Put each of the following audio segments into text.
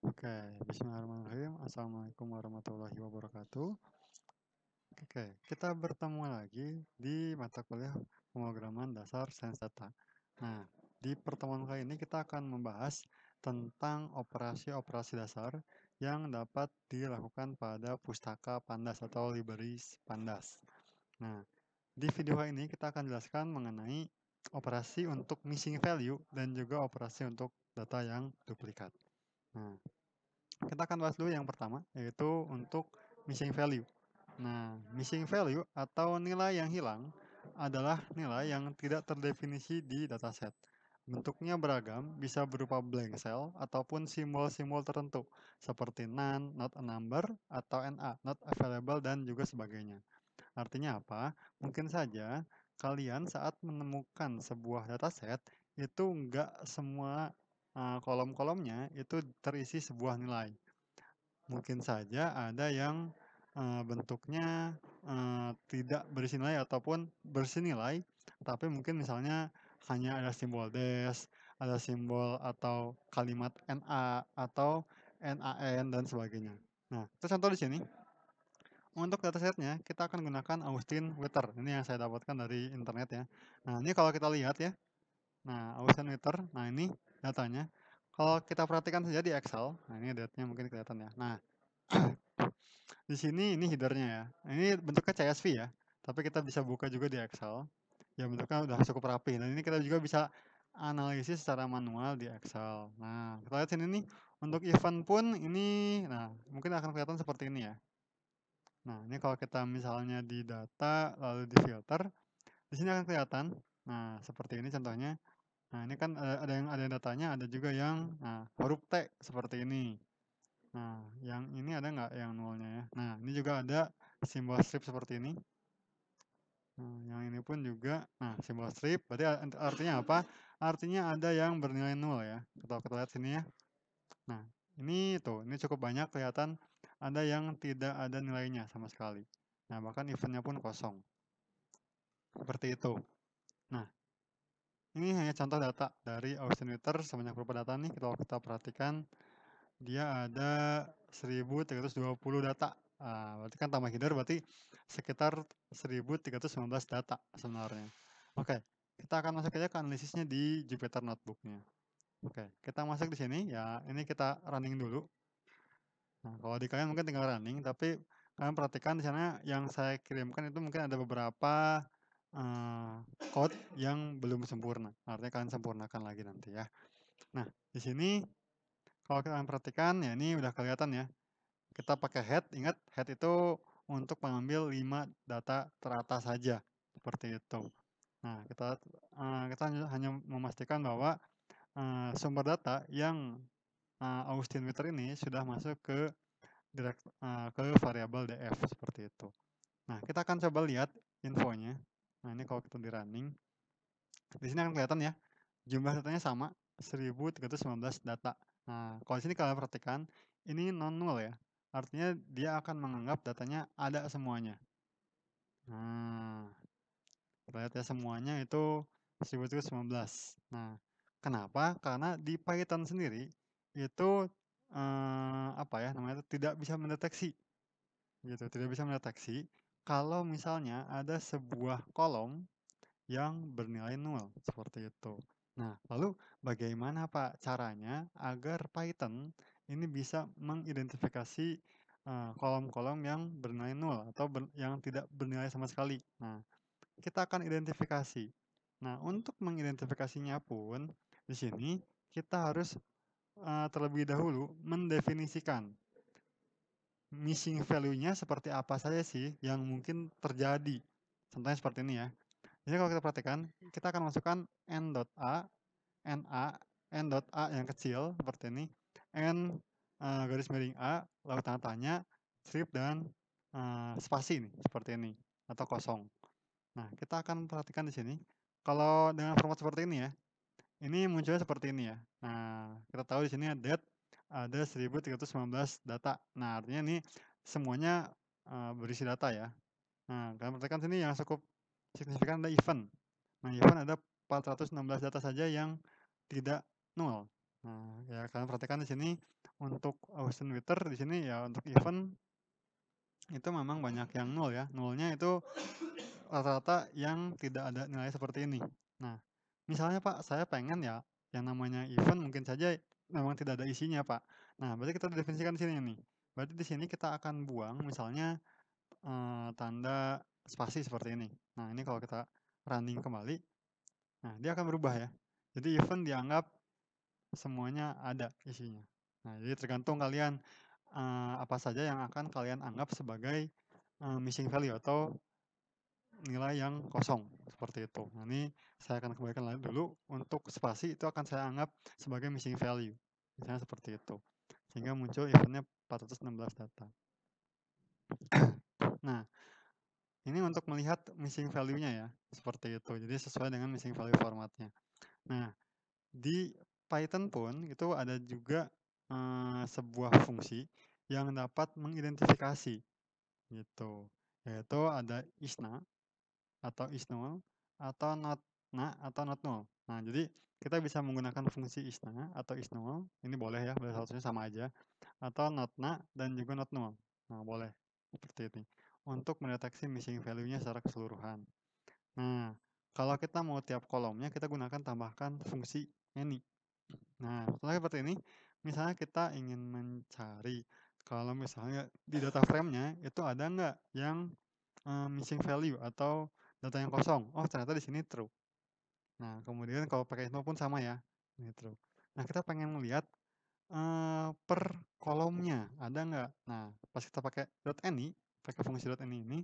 Oke, bismillahirrahmanirrahim. Assalamualaikum warahmatullahi wabarakatuh. Oke, kita bertemu lagi di mata kuliah pemrograman dasar sains data. Nah, di pertemuan kali ini kita akan membahas tentang operasi-operasi dasar yang dapat dilakukan pada pustaka Pandas atau libraries Pandas. Nah, di video ini kita akan jelaskan mengenai operasi untuk missing value dan juga operasi untuk data yang duplikat. Nah, kita akan bahas dulu yang pertama, yaitu untuk missing value. Nah, missing value atau nilai yang hilang adalah nilai yang tidak terdefinisi di dataset. Bentuknya beragam, bisa berupa blank cell ataupun simbol-simbol tertentu, seperti none, not a number, atau NA, not available, dan juga sebagainya. Artinya apa? Mungkin saja kalian saat menemukan sebuah dataset, itu nggak semua kolom-kolomnya itu terisi sebuah nilai. Mungkin saja ada yang bentuknya tidak berisi nilai ataupun bersenilai, tapi mungkin misalnya hanya ada simbol dash, ada simbol atau kalimat NA atau NaN dan sebagainya. Nah, itu contoh di sini. Untuk datasetnya kita akan gunakan Austin Witter. Ini yang saya dapatkan dari internet ya. Nah, ini kalau kita lihat ya. Nah, Austin Witter. Nah, ini datanya. Kalau kita perhatikan saja di Excel, nah ini datanya mungkin kelihatan ya. Nah, di sini ini headernya ya. Ini bentuknya CSV ya, tapi kita bisa buka juga di Excel. Ya bentuknya udah cukup rapi. Dan ini kita juga bisa analisis secara manual di Excel. Nah, kita lihat sini nih. Untuk event pun ini, nah mungkin akan kelihatan seperti ini ya. Nah, ini kalau kita misalnya di data lalu di filter, di sini akan kelihatan. Nah, seperti ini contohnya. Nah, ini kan ada yang datanya, ada juga yang huruf T seperti ini. Nah, yang ini ada nggak yang nolnya ya? Nah, ini juga ada simbol strip seperti ini. Nah, yang ini pun juga, nah simbol strip, berarti artinya apa? Artinya ada yang bernilai nol ya. Kita lihat sini ya. Nah, ini tuh, ini cukup banyak kelihatan ada yang tidak ada nilainya sama sekali. Nah, bahkan eventnya pun kosong. Seperti itu. Nah, ini hanya contoh data dari Austin Witter sebanyak berapa data nih? Kalau kita perhatikan, dia ada 1320 data. Berarti kan tambah header berarti sekitar 1319 data sebenarnya. Oke, kita akan masuk aja ke analisisnya di Jupyter Notebook-nya. Oke, kita masuk di sini ya. Ini kita running dulu. Nah, kalau di kalian mungkin tinggal running, tapi kalian perhatikan di sana yang saya kirimkan itu mungkin ada beberapa eh, code yang belum sempurna. Artinya kalian sempurnakan lagi nanti ya. Nah, di sini kalau kalian perhatikan ya ini udah kelihatan ya. Kita pakai head, ingat head itu untuk mengambil 5 data teratas saja. Seperti itu. Nah, kita hanya memastikan bahwa sumber data yang Austin Meter ini sudah masuk ke variabel df seperti itu. Nah, kita akan coba lihat infonya. Nah, ini kalau kita di running, di sini akan kelihatan ya, jumlah datanya sama, 1319 data. Nah, kalau di sini kalian perhatikan, ini non null ya. Artinya dia akan menganggap datanya ada semuanya. Nah, kita lihat ya semuanya itu 1319. Nah, kenapa? Karena di Python sendiri itu apa ya namanya itu tidak bisa mendeteksi gitu, tidak bisa mendeteksi kalau misalnya ada sebuah kolom yang bernilai nol seperti itu. Nah, lalu bagaimana Pak caranya agar Python ini bisa mengidentifikasi kolom-kolom yang bernilai nol atau yang tidak bernilai sama sekali. Nah, kita akan identifikasi. Nah, untuk mengidentifikasinya pun di sini kita harus terlebih dahulu mendefinisikan missing value-nya seperti apa saja sih yang mungkin terjadi. Contohnya seperti ini ya. Jadi kalau kita perhatikan, kita akan masukkan n.a, na, n.a yang kecil seperti ini, n garis miring a, lalu tanda tanya, strip dan spasi nih seperti ini atau kosong. Nah, kita akan perhatikan di sini. Kalau dengan format seperti ini ya, ini munculnya seperti ini ya. Nah, kita tahu di sini ada 1319 data. Nah, artinya ini semuanya berisi data ya. Nah, kalian perhatikan sini yang cukup signifikan ada event. Nah, event ada 416 data saja yang tidak nol. Nah, ya kalian perhatikan di sini untuk Austin Witter di sini ya untuk event itu memang banyak yang nol ya. Nolnya itu rata-rata yang tidak ada nilai seperti ini. Nah, misalnya Pak, saya pengen ya yang namanya event mungkin saja memang tidak ada isinya Pak. Nah, berarti kita definisikan di sini nih. Berarti di sini kita akan buang misalnya tanda spasi seperti ini. Nah, ini kalau kita running kembali, nah dia akan berubah ya. Jadi event dianggap semuanya ada isinya. Nah, jadi tergantung kalian apa saja yang akan kalian anggap sebagai missing value atau nilai yang kosong seperti itu. Nah, ini saya akan kembalikan lagi dulu untuk spasi itu akan saya anggap sebagai missing value. Misalnya seperti itu. Sehingga muncul eventnya 416 data. Nah, ini untuk melihat missing value-nya ya, seperti itu. Jadi sesuai dengan missing value formatnya. Nah, di Python pun itu ada juga sebuah fungsi yang dapat mengidentifikasi gitu. Yaitu ada isNa atau isNull atau notNa atau notNull. Nah, jadi kita bisa menggunakan fungsi isNa atau isNull, ini boleh ya, boleh satunya sama aja, atau notNa dan juga notNull. Nah, boleh seperti ini untuk mendeteksi missing value-nya secara keseluruhan. Nah, kalau kita mau tiap kolomnya kita gunakan tambahkan fungsi any. Nah, contohnya seperti ini. Misalnya kita ingin mencari kalau misalnya di data frame-nya itu ada nggak yang missing value atau data yang kosong. Oh, ternyata di sini true. Nah, kemudian kalau pakai info pun sama ya. Ini true. Nah, kita pengen melihat per kolomnya ada nggak. Nah, pas kita pakai .any, pakai fungsi .any ini,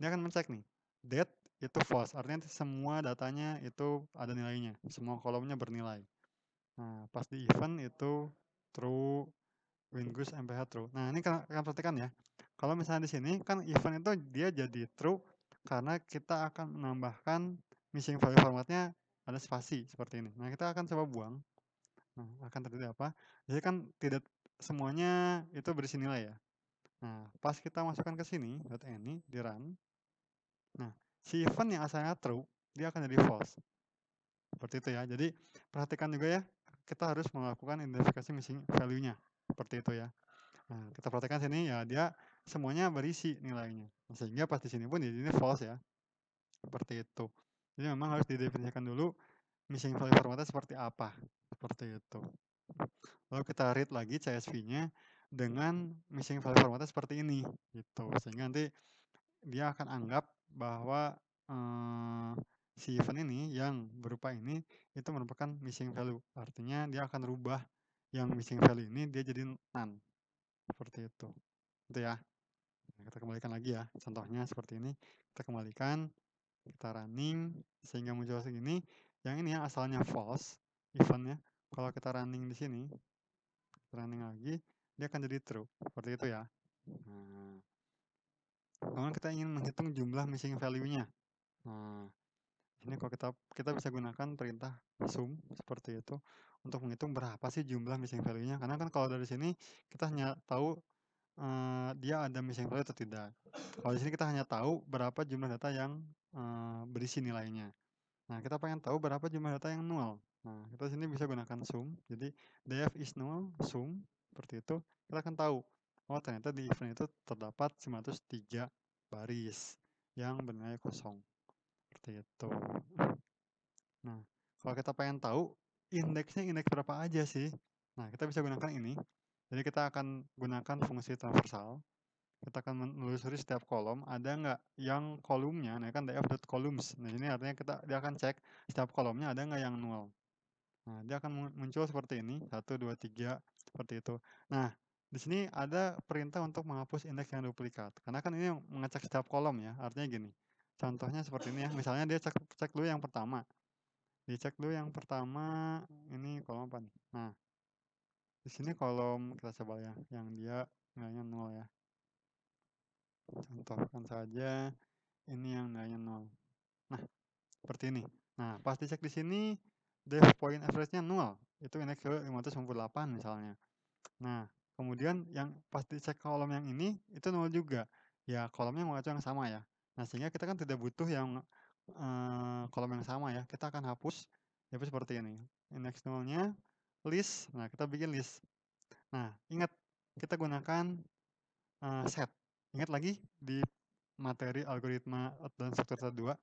dia akan mencek nih. Date itu false, artinya semua datanya itu ada nilainya. Semua kolomnya bernilai. Nah, pas di event itu true, Wingus, MPH true. Nah, ini kalian perhatikan ya. Kalau misalnya di sini kan event itu dia jadi true karena kita akan menambahkan missing value formatnya ada spasi seperti ini. Nah, kita akan coba buang. Nah, akan terjadi apa? Jadi kan tidak semuanya itu berisi nilai ya. Nah, pas kita masukkan ke sini, .any, di run. Nah, si event yang asalnya true, dia akan jadi false. Seperti itu ya. Jadi perhatikan juga ya, kita harus melakukan identifikasi missing value-nya. Seperti itu ya. Nah, kita perhatikan sini ya, dia semuanya berisi nilainya. Sehingga pas di sini pun ini false ya. Seperti itu. Jadi memang harus didefinisikan dulu missing value formatnya seperti apa. Seperti itu. Lalu kita read lagi CSV-nya dengan missing value formatnya seperti ini. Gitu. Sehingga nanti dia akan anggap bahwa si event ini yang berupa ini itu merupakan missing value. Artinya dia akan rubah yang missing value ini dia jadi none. Seperti itu. Itu ya. Nah, kita kembalikan lagi ya. Contohnya seperti ini. Kita kembalikan, kita running sehingga muncul segini. Yang ini yang asalnya false eventnya. Kalau kita running di sini, running lagi, dia akan jadi true. Seperti itu ya. Nah, kemudian kita ingin menghitung jumlah missing value-nya. Nah, ini kalau kita bisa gunakan perintah sum seperti itu untuk menghitung berapa sih jumlah missing value-nya. Karena kan kalau dari sini kita hanya tahu dia ada missing value atau tidak. Kalau di sini kita hanya tahu berapa jumlah data yang berisi nilainya. Nah, kita pengen tahu berapa jumlah data yang nol. Nah, kita sini bisa gunakan sum. Jadi df is null sum seperti itu. Kita akan tahu. Oh, ternyata di event itu terdapat 903 baris yang bernilai kosong. Seperti itu. Nah, kalau kita pengen tahu indeksnya indeks berapa aja sih? Nah, kita bisa gunakan ini. Jadi kita akan gunakan fungsi transversal. Kita akan menelusuri setiap kolom, ada nggak yang kolomnya, nah kan df.columns. Nah, ini artinya dia akan cek setiap kolomnya ada nggak yang nol. Nah, dia akan muncul seperti ini, 1, 2, 3, seperti itu. Nah, di sini ada perintah untuk menghapus indeks yang duplikat. Karena kan ini mengecek setiap kolom ya, artinya gini. Contohnya seperti ini ya, misalnya dia cek dulu yang pertama. Dicek dulu yang pertama, ini kolom apa nih? Nah, di sini kolom, kita coba ya, yang dia nilainya 0 ya. Contohkan saja ini yang nilainya 0. Nah, seperti ini. Nah, pas dicek di sini def point average-nya 0. Itu indeks ke 598 misalnya. Nah, kemudian yang pas dicek kolom yang ini itu 0 juga. Ya, kolomnya mengacu yang sama ya. Nah, sehingga kita kan tidak butuh yang kolom yang sama ya. Kita akan hapus seperti ini. Indeks 0-nya list. Nah, kita bikin list. Nah, ingat kita gunakan set. Ingat lagi di materi algoritma dan struktur data 2,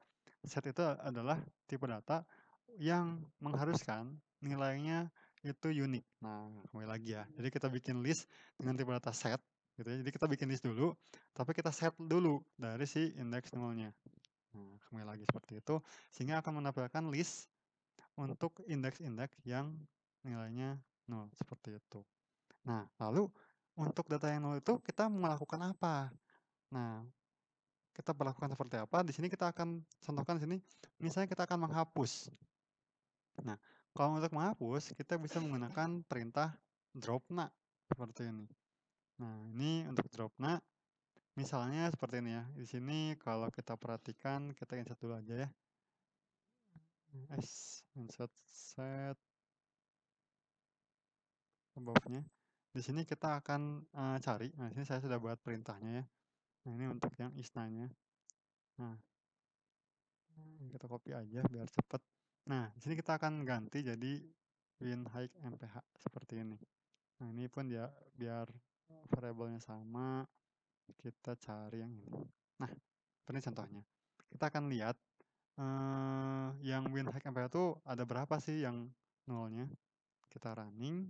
set itu adalah tipe data yang mengharuskan nilainya itu unik. Nah, kembali lagi ya. Jadi kita bikin list dengan tipe data set gitu ya. Jadi kita bikin list dulu, tapi kita set dulu dari si indeks nolnya. Nah, kembali lagi seperti itu sehingga akan menampilkan list untuk indeks-indeks yang nilainya 0 seperti itu. Nah, lalu untuk data yang 0 itu kita melakukan apa? Nah, kita perlakukan seperti apa? Di sini kita akan contohkan di sini, misalnya kita akan menghapus. Nah, kalau untuk menghapus, kita bisa menggunakan perintah dropna seperti ini. Nah, ini untuk dropna, misalnya seperti ini ya. Di sini kalau kita perhatikan, kita insert dulu aja ya. Insert set above-nya. Di sini kita akan cari. Nah, di sini saya sudah buat perintahnya ya. Nah, ini untuk yang isna-nya. Nah, kita copy aja biar cepat. Nah, di sini kita akan ganti jadi win height mph seperti ini. Nah, ini pun ya biar variabelnya sama, kita cari yang ini. Nah, ini contohnya. Kita akan lihat yang win height mph itu ada berapa sih yang nolnya. Kita running.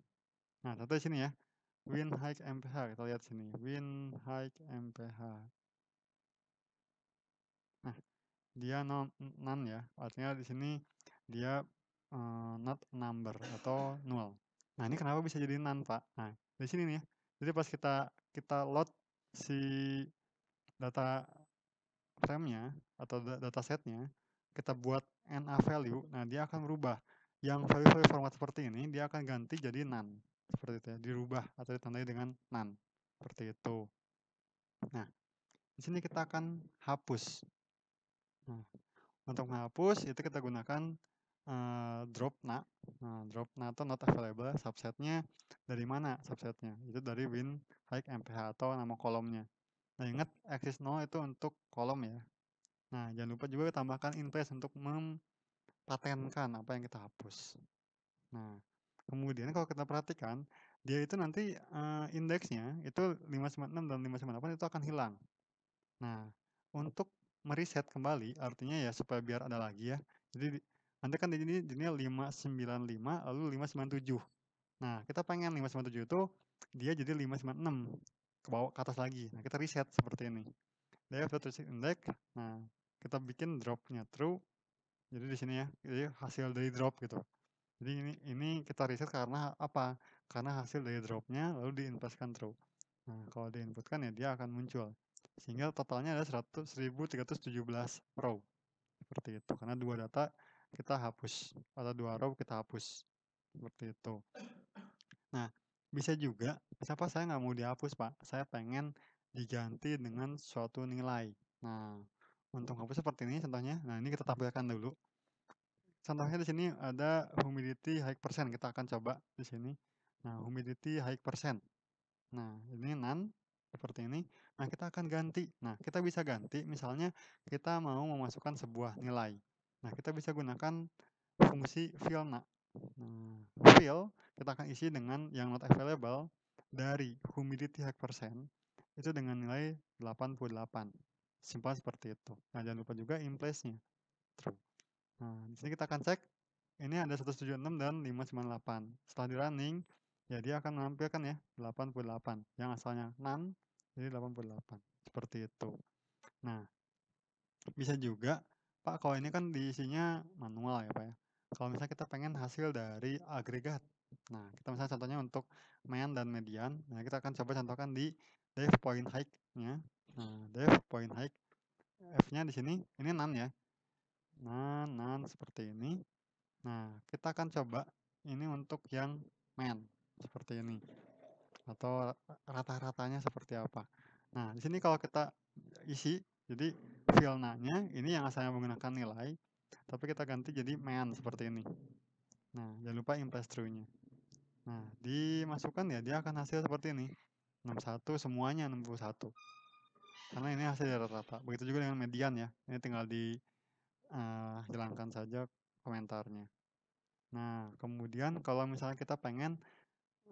Nah, satu di sini ya. Win height mph, kita lihat sini. Win height mph. Nah, dia none ya. Artinya di sini dia not number atau null. Nah, ini kenapa bisa jadi none, Pak? Nah, di sini nih ya. Jadi pas kita load si data frame-nya atau data set-nya, kita buat NA value, nah dia akan berubah. Yang value-value format seperti ini, dia akan ganti jadi none. Seperti itu ya, dirubah atau ditandai dengan none. Seperti itu. Nah, di sini kita akan hapus. Nah, untuk menghapus itu kita gunakan dropna. Nah, dropna atau not available subsetnya dari mana subsetnya? Itu dari win height mph atau nama kolomnya. Nah, ingat axis 0 itu untuk kolom ya. Nah, jangan lupa juga tambahkan in place untuk mempatenkan apa yang kita hapus. Nah, kemudian kalau kita perhatikan, dia itu nanti indeksnya itu 596 dan 598 itu akan hilang. Nah, untuk mereset kembali, artinya ya supaya biar ada lagi ya. Jadi nanti kan di sini jadinya 595 lalu 597. Nah, kita pengen 597 itu dia jadi 596 ke bawah ke atas lagi. Nah, kita reset seperti ini. Df.reset index. Nah, kita bikin dropnya true. Jadi di sini ya, jadi hasil dari drop gitu. Jadi ini kita reset karena apa? Karena hasil dari dropnya lalu diinputkan true. Nah, kalau diinputkan ya dia akan muncul. Sehingga totalnya ada 1317 row. Seperti itu. Karena dua data kita hapus atau dua row kita hapus. Seperti itu. Nah, bisa juga, siapa saya nggak mau dihapus, Pak. Saya pengen diganti dengan suatu nilai. Nah, untuk hapus seperti ini contohnya. Nah, ini kita tampilkan dulu. Contohnya di sini ada humidity high percent. Kita akan coba di sini. Nah, humidity high percent. Nah, ini none seperti ini. Nah, kita akan ganti. Nah, kita bisa ganti misalnya kita mau memasukkan sebuah nilai. Nah, kita bisa gunakan fungsi fill. Nah, fill kita akan isi dengan yang not available dari humidity high percent itu dengan nilai 88. Simpel seperti itu. Nah, jangan lupa juga in place-nya true. Nah, di sini kita akan cek ini ada 176 dan 598. Setelah di running, ya dia akan menampilkan ya 88. Yang asalnya none, jadi 88. Seperti itu. Nah, bisa juga, Pak, kalau ini kan diisinya manual ya, Pak ya. Kalau misalnya kita pengen hasil dari agregat. Nah, kita misalnya contohnya untuk main dan median. Nah, kita akan coba contohkan di def point height-nya. Nah, def point height F-nya di sini, ini none ya. None seperti ini. Nah, kita akan coba ini untuk yang main seperti ini atau rata-ratanya seperti apa. Nah, di sini kalau kita isi jadi fill-nya ini yang asalnya menggunakan nilai tapi kita ganti jadi main seperti ini. Nah, jangan lupa impress true-nya. Nah, dimasukkan ya dia akan hasil seperti ini. 61 semuanya 61. Karena ini hasil rata-rata. Begitu juga dengan median ya. Ini tinggal dihilangkan saja komentarnya. Nah, kemudian kalau misalnya kita pengen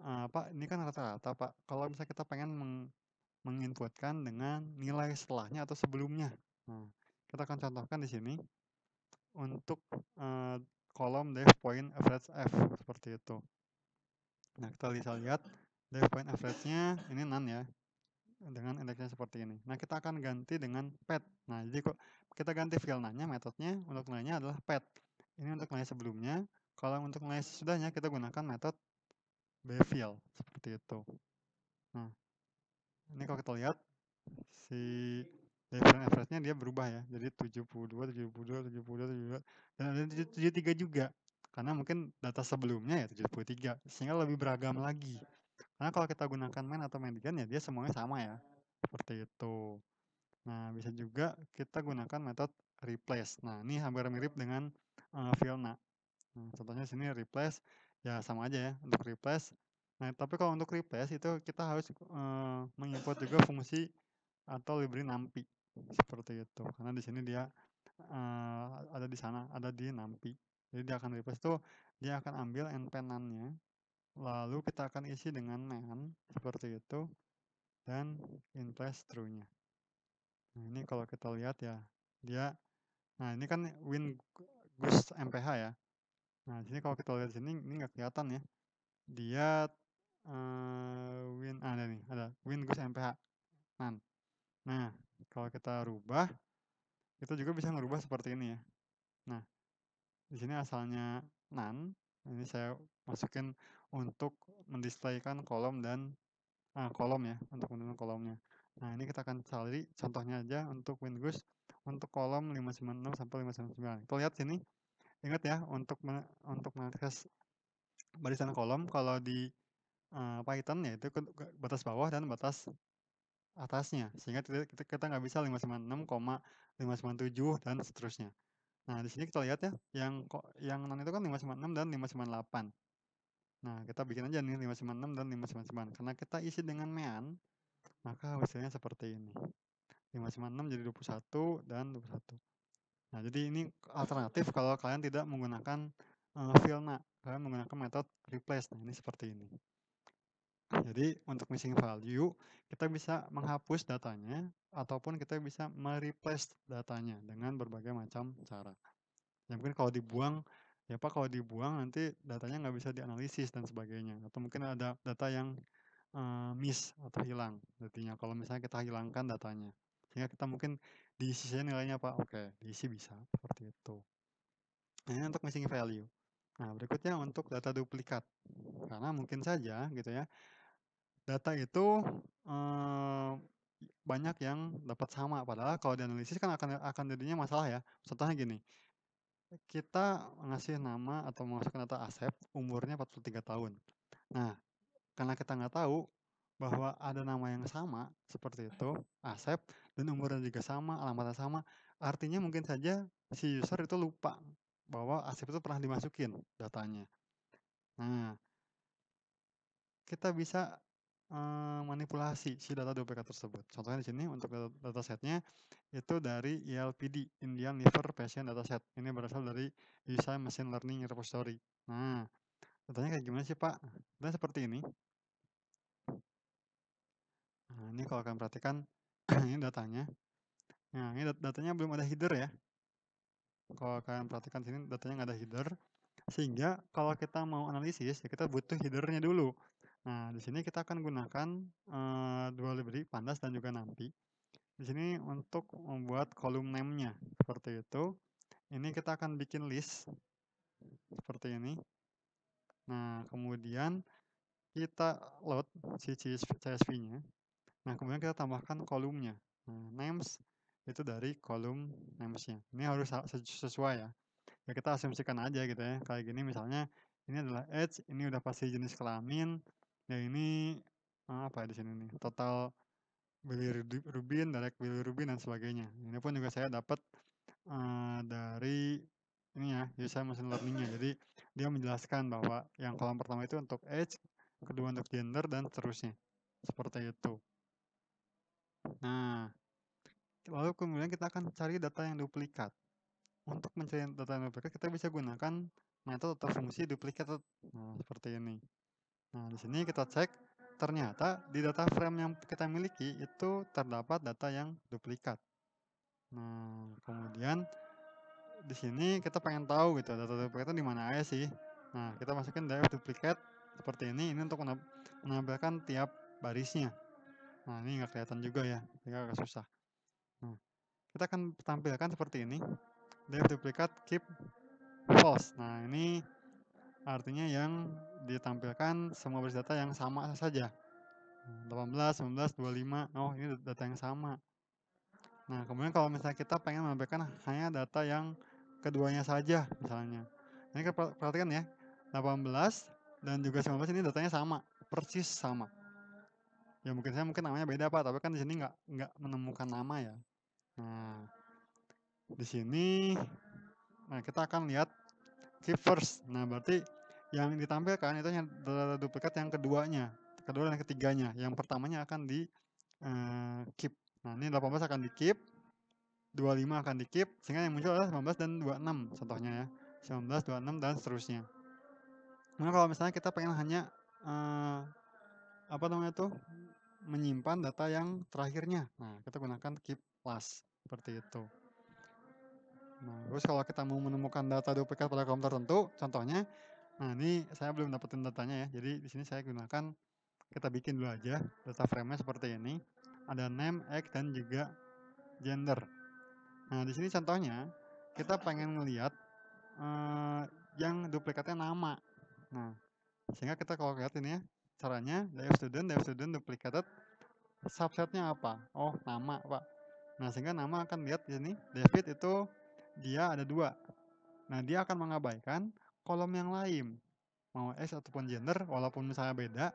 Pak, ini kan rata-rata, Pak. Kalau misalnya kita pengen menginputkan dengan nilai setelahnya atau sebelumnya. Nah, kita akan contohkan di sini untuk kolom def point average F seperti itu. Nah, kita bisa lihat def point average-nya ini none ya, dengan indeksnya seperti ini. Nah, kita akan ganti dengan pet. Nah, jadi kok kita ganti fill nanya metodenya untuk nilainya adalah pet. Ini untuk nilai sebelumnya. Kalau untuk nilai sesudahnya kita gunakan metode bfill seperti itu. Nah, ini kalau kita lihat si different average-nya dia berubah ya. Jadi 72, 72, 72, 72 dan ada 73 juga. Karena mungkin data sebelumnya ya 73 sehingga lebih beragam lagi. Karena kalau kita gunakan main atau median ya dia semuanya sama ya. Seperti itu. Nah, bisa juga kita gunakan metode replace. Nah, ini hampir mirip dengan Vilna. Nah, contohnya sini replace ya sama aja ya untuk replace. Nah, tapi kalau untuk replace itu kita harus mengimport juga fungsi atau library NumPy seperti itu. Karena di sini dia ada di sana, ada di NumPy. Jadi dia akan replace tuh dia akan ambil npnan-nya, lalu kita akan isi dengan man seperti itu dan in place true-nya. Nah, ini kalau kita lihat ya, dia nah ini kan win goose mph ya. Nah, di sini kalau kita lihat sini ini nggak kelihatan ya. Dia ada nih, ada win goose mph. Nah, kalau kita rubah itu juga bisa ngerubah seperti ini ya. Nah, di sini asalnya none. Ini saya masukin untuk mendisplaykan kolom dan kolom ya, untuk menentukan kolomnya. Nah, ini kita akan cari contohnya aja untuk Windows untuk kolom 596 sampai 599. Kita lihat sini, ingat ya untuk mengakses barisan kolom kalau di Python ya itu batas bawah dan batas atasnya sehingga kita nggak bisa 596, 597 dan seterusnya. Nah, di sini kita lihat ya, yang non itu kan 596 dan 598. Nah, kita bikin aja nih 596 dan 599. Karena kita isi dengan mean, maka hasilnya seperti ini. 596 jadi 21 dan 21. Nah, jadi ini alternatif kalau kalian tidak menggunakan Vilna. Kalian menggunakan metode replace. Nah, ini seperti ini. Jadi untuk missing value, kita bisa menghapus datanya ataupun kita bisa mereplace datanya dengan berbagai macam cara. Ya mungkin kalau dibuang, ya Pak kalau dibuang nanti datanya nggak bisa dianalisis dan sebagainya. Atau mungkin ada data yang miss atau hilang artinya kalau misalnya kita hilangkan datanya. Sehingga kita mungkin diisi saja nilainya Pak, oke diisi bisa seperti itu. Nah ini untuk missing value. Nah berikutnya untuk data duplikat. Karena mungkin saja gitu ya, data itu banyak yang dapat sama. Padahal kalau dianalisis kan akan jadinya masalah ya. Contohnya gini, kita ngasih nama atau memasukkan data Asep, umurnya 43 tahun. Nah, karena kita nggak tahu bahwa ada nama yang sama seperti itu, Asep, dan umurnya juga sama, alamatnya sama, artinya mungkin saja si user itu lupa bahwa Asep itu pernah dimasukin datanya. Nah, kita bisa manipulasi si data duplikat tersebut. Contohnya di sini untuk datasetnya itu dari ILPD, Indian Liver Patient Dataset. Ini berasal dari USI Machine Learning Repository. Nah, datanya kayak gimana sih Pak? Dan seperti ini. Nah, ini kalau kalian perhatikan, ini datanya. Nah, ini datanya belum ada header ya. Kalau kalian perhatikan sini datanya nggak ada header. Sehingga kalau kita mau analisis, ya kita butuh headernya dulu. Nah, di sini kita akan gunakan dua library, Pandas dan juga NumPy. Di sini untuk membuat kolom name-nya seperti itu. Ini kita akan bikin list seperti ini. Nah, kemudian kita load si CSV-nya. Nah, kemudian kita tambahkan kolomnya. Nah, names itu dari kolom names-nya. Ini harus sesuai ya. Ya kita asumsikan aja gitu ya. Kayak gini misalnya ini adalah age, ini udah pasti jenis kelamin. Ya ini apa ya di sini nih? Total bilirubin, direct bilirubin dan sebagainya. Ini pun juga saya dapat dari ini ya, user machine learning-nya. Jadi dia menjelaskan bahwa yang kolom pertama itu untuk age, kedua untuk gender dan seterusnya. Seperti itu. Nah, lalu kemudian kita akan cari data yang duplikat. Untuk mencari data yang duplikat, kita bisa gunakan metode atau fungsi duplicated. Nah, seperti ini. Nah, di sini kita cek, ternyata di data frame yang kita miliki itu terdapat data yang duplikat. Nah, kemudian di sini kita pengen tahu gitu data duplikat itu di mana aja sih. Nah, kita masukin df duplicate seperti ini untuk menampilkan tiap barisnya. Nah, ini nggak kelihatan juga ya, jadi agak susah. Nah, kita akan tampilkan seperti ini, df duplicate keep false. Nah, ini artinya yang ditampilkan semua baris data yang sama saja. 18, 19, 25, oh ini data yang sama. Nah, kemudian kalau misalnya kita pengen menampilkan hanya data yang keduanya saja misalnya. Ini perhatikan ya, 18 dan juga 19 ini datanya sama, persis sama. Ya mungkin namanya beda Pak, tapi kan di sini nggak menemukan nama ya. Nah, di sini kita akan lihat keep first. Nah, berarti yang ditampilkan itu yang data duplikat yang keduanya, kedua dan ketiganya. Yang pertamanya akan di keep. Nah, ini 18 akan di keep, 25 akan di keep, sehingga yang muncul adalah 19 dan 26 contohnya ya. 19, 26 dan seterusnya. Nah, kalau misalnya kita pengen hanya menyimpan data yang terakhirnya. Nah, kita gunakan keep last seperti itu. Nah, terus kalau kita mau menemukan data duplikat pada kolom tertentu, contohnya, nah ini saya belum dapetin datanya ya. Jadi di sini saya gunakan, kita bikin dulu aja data frame-nya seperti ini. Ada name, age, dan juga gender. Nah, di sini contohnya kita pengen ngelihat yang duplikatnya nama. Nah, sehingga kita kalau lihat ini ya, caranya df student duplicated, subsetnya apa? Oh, nama, Pak. Nah, sehingga nama akan lihat di sini, David itu dia ada 2. Nah, dia akan mengabaikan kolom yang lain. Mau X ataupun gender, walaupun misalnya beda,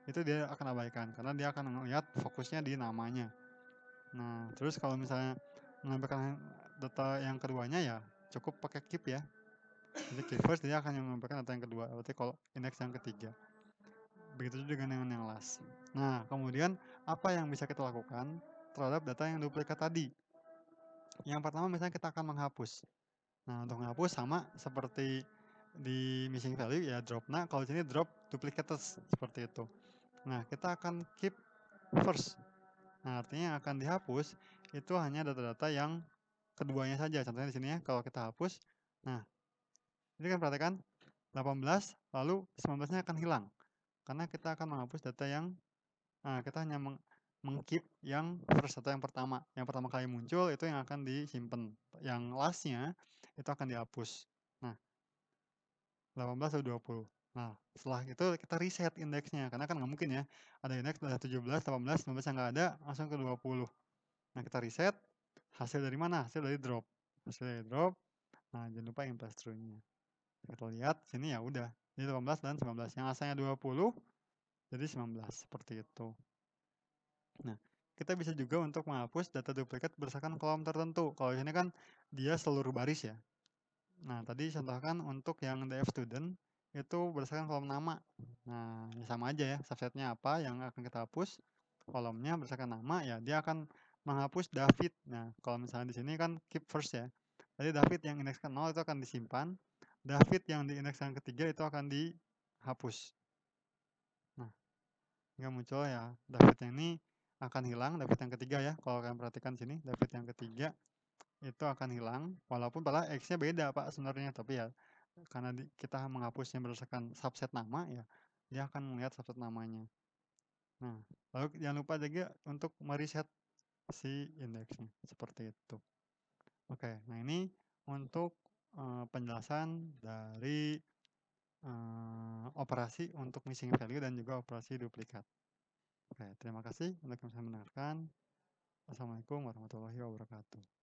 itu dia akan abaikan. Karena dia akan melihat fokusnya di namanya. Nah, terus kalau misalnya menampilkan data yang keduanya ya, cukup pakai keep ya. Jadi keep first dia akan menampilkan data yang kedua. Berarti kalau index yang ketiga. Begitu juga dengan yang last. Nah, kemudian apa yang bisa kita lakukan terhadap data yang duplikat tadi? Yang pertama misalnya kita akan menghapus. Nah, untuk menghapus sama seperti di missing value ya drop. Nah, kalau di sini drop duplicates seperti itu. Nah, kita akan keep first. Nah, artinya yang akan dihapus itu hanya data-data yang keduanya saja. Contohnya di sini ya, kalau kita hapus, nah, ini kan perhatikan 18 lalu 19-nya akan hilang. Karena kita akan menghapus data yang kita hanya mengkeep yang first atau yang pertama. Yang pertama kali muncul itu yang akan disimpan. Yang lastnya itu akan dihapus. Nah, 18 atau 20. Nah, setelah itu kita reset indeksnya. Karena kan nggak mungkin ya. Ada indeks dari 17, 18, 19 yang nggak ada, langsung ke 20. Nah, kita reset. Hasil dari mana? Hasil dari drop. Hasil dari drop. Nah, jangan lupa impress true-nya. Kita lihat sini ya udah. Ini 18 dan 19. Yang asalnya 20 jadi 19 seperti itu. Nah, kita bisa juga untuk menghapus data duplikat berdasarkan kolom tertentu. Kalau ini kan dia seluruh baris ya. Nah, tadi contohkan untuk yang df student itu berdasarkan kolom nama. Nah, ya sama aja ya, subsetnya apa yang akan kita hapus. Kolomnya berdasarkan nama ya, dia akan menghapus David. Nah, kalau misalnya di sini kan keep first ya. Jadi David yang indeks ke 0 itu akan disimpan. David yang di indeks yang ketiga itu akan dihapus. Nah, nggak muncul ya. David yang ini akan hilang, David yang ketiga ya. Kalau kalian perhatikan sini, David yang ketiga itu akan hilang. Walaupun pada X-nya beda Pak sebenarnya. Tapi ya karena kita menghapusnya berdasarkan subset nama ya, dia akan melihat subset namanya. Nah, lalu jangan lupa juga untuk mereset si indeksnya. Seperti itu. Oke, nah ini untuk penjelasan dari operasi untuk missing value dan juga operasi duplikat. Oke, terima kasih untuk yang sudah mendengarkan. Assalamualaikum warahmatullahi wabarakatuh.